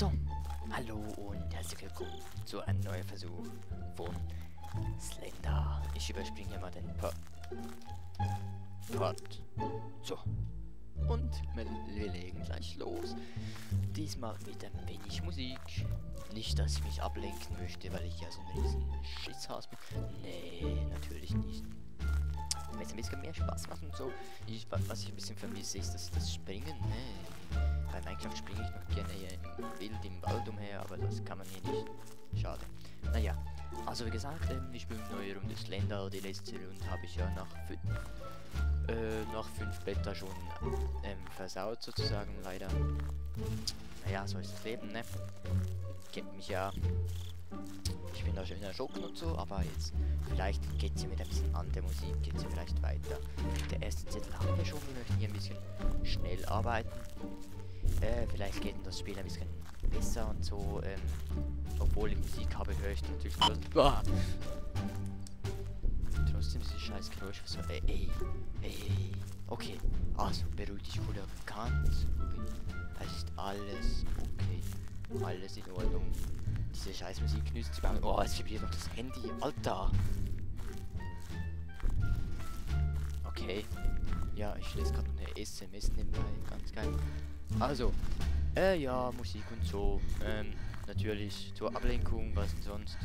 So, hallo und herzlich willkommen zu einem neuen Versuch von Slender. Ich überspringe hier mal den Part. So. Und wir legen gleich los. Diesmal mit ein wenig Musik. Nicht, dass ich mich ablenken möchte, weil ich ja so ein riesen Schisshas bin. Nee, natürlich nicht. Wenn es ein bisschen mehr Spaß macht und so. Was ich ein bisschen vermisse, ist das Springen. Nee. Bei Minecraft springe ich noch gerne hier wild im Wald umher, aber das kann man hier nicht. Schade. Naja, also wie gesagt, ich spiele eine neue Runde Slender. Die letzte Runde habe ich ja nach 5 Blätter schon versaut sozusagen, leider. Naja, so ist das Leben, ne? Kennt mich ja. Ich bin da schon erschrocken und so, aber jetzt vielleicht geht es hier mit ein bisschen anderer Musik, geht es hier vielleicht weiter. Der erste Zettel haben wir schon, wir möchten hier ein bisschen schnell arbeiten. Vielleicht geht das Spiel ein bisschen besser und so, obwohl die Musik habe, höre ich natürlich trotzdem diese scheiß Geräusche so, ey. Okay, also beruhig dich, cooler, ganz ruhig. Es ist alles okay, alles in Ordnung. Diese scheiß Musik nützt sie. Oh, es vibriert noch das Handy, Alter. Okay, ja, ich lese gerade eine SMS nebenbei, ganz geil. Also, ja, Musik und so, natürlich zur Ablenkung, was denn sonst,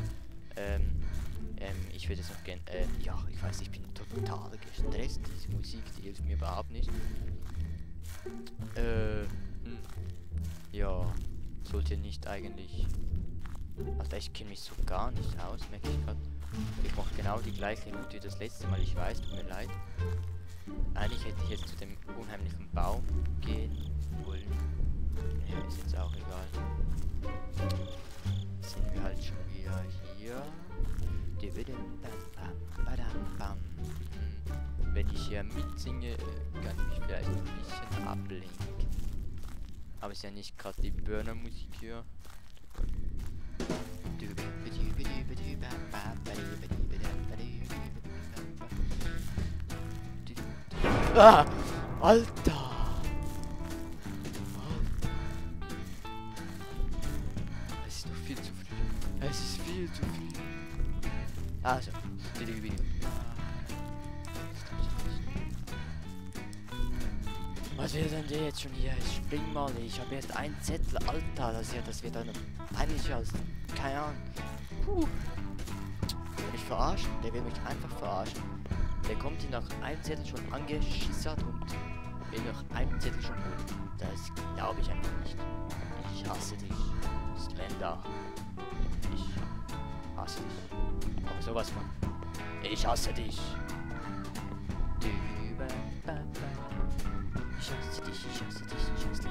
ich würde es noch gern, ja, ich weiß, ich bin total gestresst, diese Musik, die hilft mir überhaupt nicht. Ja, sollte nicht eigentlich, also ich kenne mich so gar nicht aus, merke ich gerade. Ich mache genau die gleiche Route wie das letzte Mal, ich weiß, tut mir leid. Eigentlich hätte ich jetzt zu dem unheimlichen Baum gehen wollen. Ja, ist jetzt auch egal. Sind wir halt schon wieder hier. Wenn ich hier mitsinge, kann ich mich vielleicht ein bisschen ablenken. Aber ist ja nicht gerade die Burner-Musik hier. Ah! Alter! Es ist noch viel zu früh. Es ist viel zu früh. Also, was wird denn der jetzt schon hier? Spring mal, ich habe erst einen Zettel, Alter, das wird dann peinlicher als, keine Ahnung. Puh. Will mich verarschen? Der will mich einfach verarschen. Der kommt hier nach einem Zettel schon angeschissert und will nach einem Zettel schon holen. Das glaube ich einfach nicht. Ich hasse dich, Slender. Ich hasse dich. Aber sowas von. Ich hasse dich. Ich hasse dich, ich hasse dich, ich hasse dich.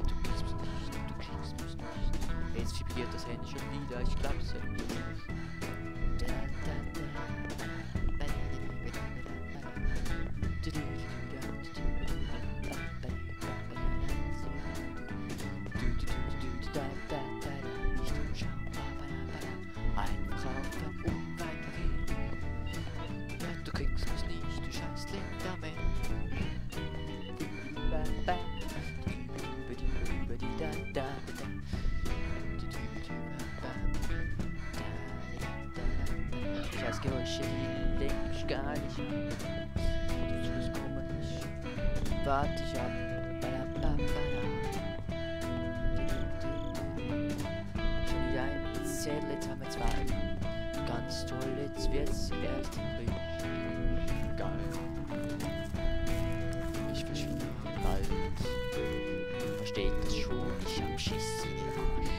Du kriegst mich nicht, du kriegst mich nicht. Jetzt vibriert das Handy schon wieder, ich glaub's ja nicht. Geräusche, die lenken mich gar nicht an. Du suchst komisch. Warte ich ab. Schon wieder ein Zettel, jetzt haben wir 2. Ganz toll, jetzt wird's erst frisch. Geil. Ich verschwinde im Wald. Versteht das schon? Ich hab Schiss in den Arsch.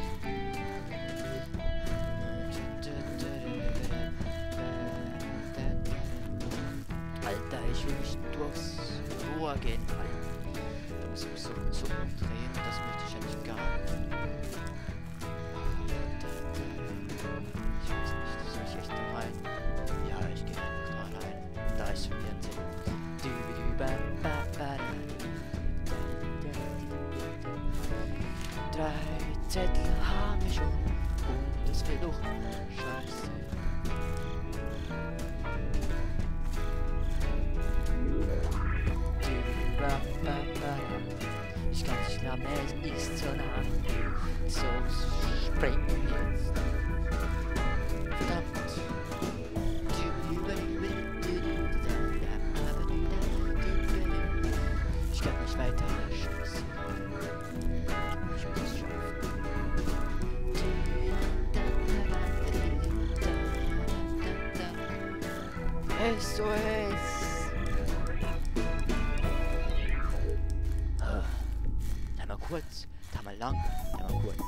Alter, ich will mich durchs Rohr gehen, Alter. Da muss ich mich so umdrehen, das möchte ich eigentlich gar nicht. Ich weiß nicht, soll ich echt da rein? Ja, ich gehe einfach da rein. Da ist schon wieder ein Zettel. 3 Zettel haben wir schon und das wird doch scheiße. Ich kann glaube, es ist so lang. So springen jetzt. Verdammt. Ich kann nicht weiter schießen. Ich muss es schaffen. SOS! Einmal kurz, einmal lang, einmal kurz.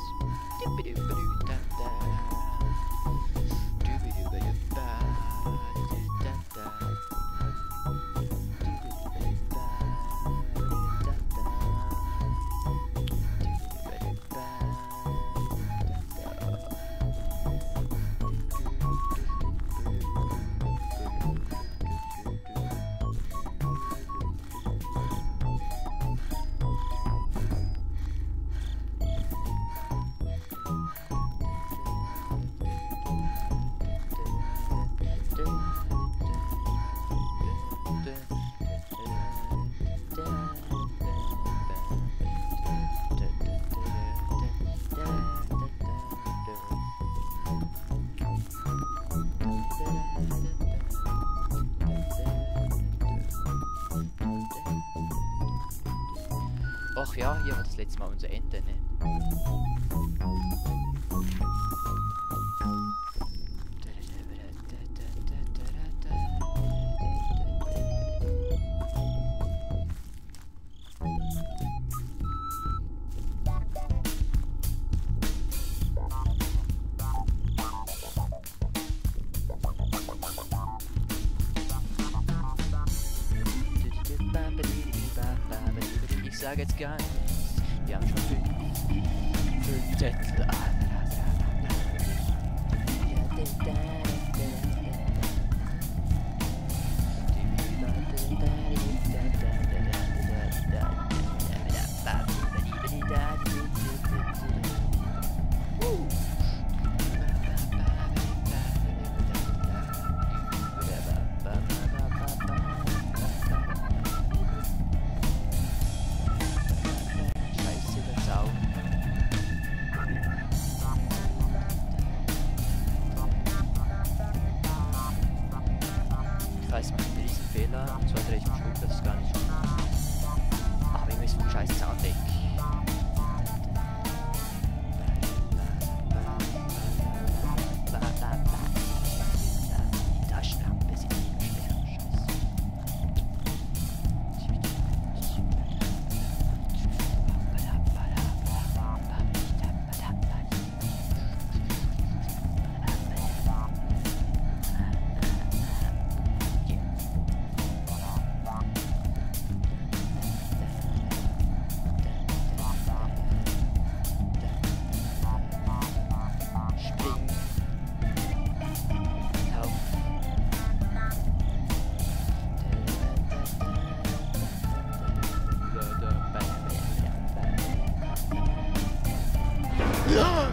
Ach ja, hier war das letzte Mal unser Ende, ne? Ich sage jetzt gar nichts. Wir haben schon fünf Zettel. Ich mache einen riesen Fehler, und zwar drehe ich mich um, das ist gar nicht gut. Aber wir müssen den scheiß Sound weg. Die Taschenlampe sind nicht schwer, scheiße. Ja!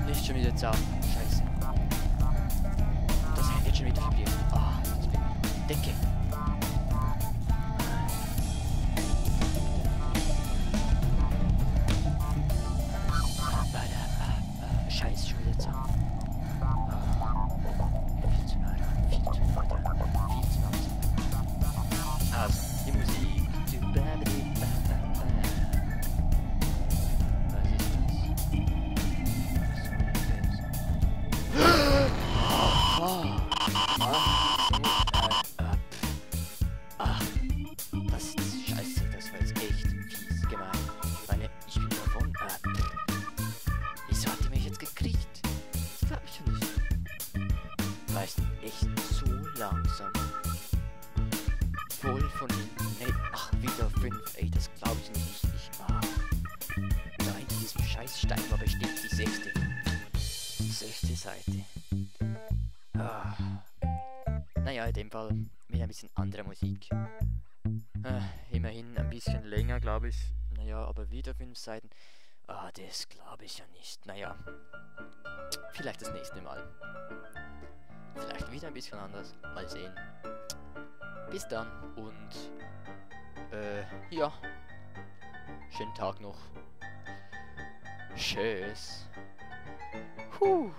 Nicht schon wieder Zaun. Scheiße. Das Handy hat schon wieder vibriert. Ah, das bin ich. Decke. Scheiße, schon wieder Zaun. Also, die Musik. Was ist das? Das ist scheiße, das war jetzt echt fies gemein. Ich meine, ich bin davon. Wieso hat die mich jetzt gekriegt? Das glaub ich schon nicht. War ich echt so langsam. Voll von hinten. Nee, ach, wieder 5. Ey, das glaub ich nicht. Da hinter diesem scheiß Stein war bestimmt die 6. Seite. Naja, in dem Fall mit ein bisschen anderer Musik. Immerhin ein bisschen länger, glaube ich. Naja, aber wieder 5 Seiten. Das glaube ich ja nicht. Naja. Vielleicht das nächste Mal. Vielleicht wieder ein bisschen anders. Mal sehen. Bis dann und ja. Schönen Tag noch. Tschüss. Puh.